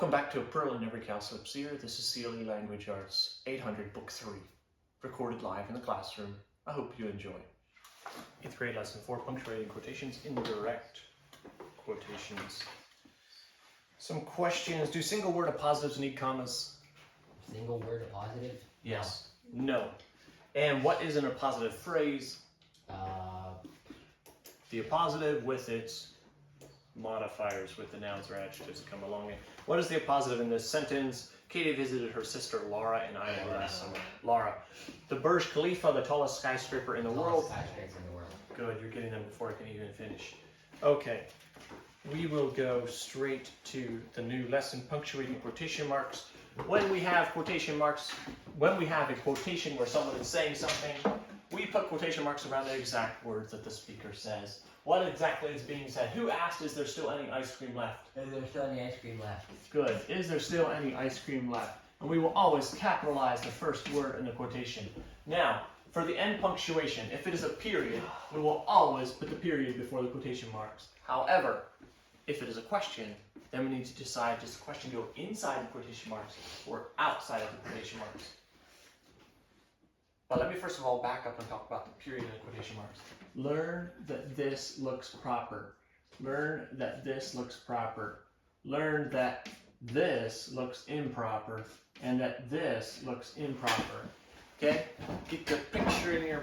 Welcome back to A Pearl in Every Cowslip Seer. This is CLE Language Arts 800 Book 3, recorded live in the classroom. I hope you enjoy. 8th grade lesson 4, Punctuating Quotations, Indirect Quotations. Some questions. Do single word appositives need commas? Single word appositive? Yes. No. And what is an appositive phrase? The appositive with its modifiers, with the nouns or adjectives that come along it. What is the appositive in this sentence? Katie visited her sister Laura in Idaho last summer. Laura. The Burj Khalifa, the tallest skyscraper in the world. Skyscraper in the world. Good, you're getting them before I can even finish. Okay, we will go straight to the new lesson, punctuating quotation marks. When we have quotation marks, when we have a quotation where someone is saying something, we put quotation marks around the exact words that the speaker says. What exactly is being said? Who asked, is there still any ice cream left? Is there still any ice cream left? Good. Is there still any ice cream left? And we will always capitalize the first word in the quotation. Now, for the end punctuation, if it is a period, we will always put the period before the quotation marks. However, if it is a question, then we need to decide, does the question go inside the quotation marks or outside of the quotation marks? But let me first of all back up and talk about the period and the quotation marks. Learn that this looks proper. Learn that this looks proper. Learn that this looks improper and that this looks improper. Okay? Get the picture in your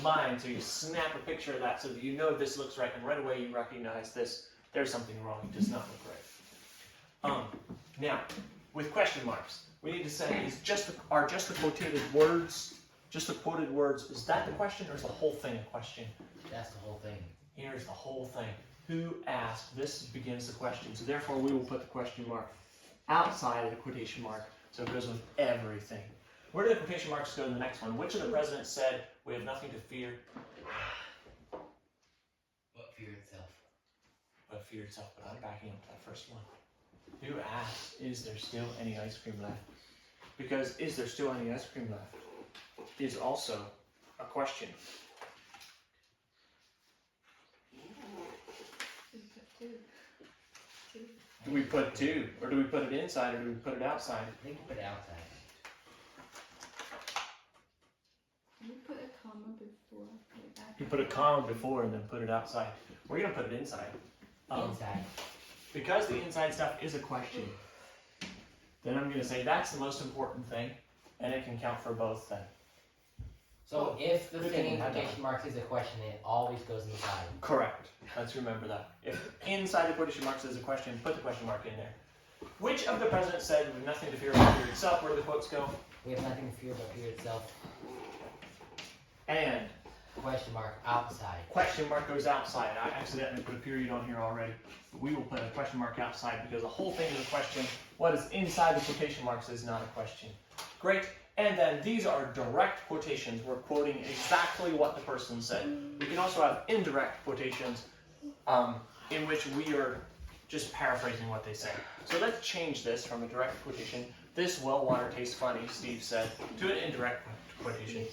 mind so you snap a picture of that so that you know this looks right, and right away you recognize this. There's something wrong. It does not look right. Now, with question marks, we need to say, are just the quoted words, is that the question, or is the whole thing a question? That's the whole thing. Here's the whole thing. Who asked? This begins the question. So therefore, we will put the question mark outside of the quotation mark, so it goes with everything. Where do the quotation marks go in the next one? Which of the presidents said, we have nothing to fear? But fear itself. But fear itself. But I'm backing up to that first one. Who asked, is there still any ice cream left? Because is there still any ice cream left is also a question. Do we put two? Or do we put it inside, or do we put it outside? I think we put it outside. You put a comma before. You put a comma before and then put it outside. We're going to put it inside. Inside. Because the inside stuff is a question, then I'm going to say that's the most important thing, and it can count for both then. So if the good thing thing in we had that quotation marks is a question, it always goes inside. Correct. Let's remember that. If inside the quotation marks is a question, put the question mark in there. Which of the presidents said, we have nothing to fear about fear itself? Where do the quotes go? We have nothing to fear but fear itself. And Question mark outside. question mark goes outside. I accidentally put a period on here already. We will put a question mark outside because the whole thing is a question. What is inside the quotation marks is not a question. Great. And then these are direct quotations. We're quoting exactly what the person said. We can also have indirect quotations in which we are just paraphrasing what they say. So let's change this from a direct quotation. This well water tastes funny, Steve said, to an indirect quotation.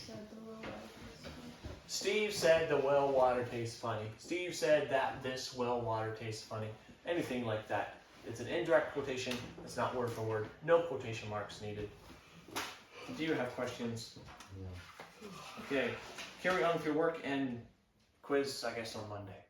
Steve said the well water tastes funny. Steve said that this well water tastes funny. Anything like that. It's an indirect quotation. It's not word for word. No quotation marks needed. Do you have questions? No. Okay. Carry on with your work and quiz, I guess, on Monday.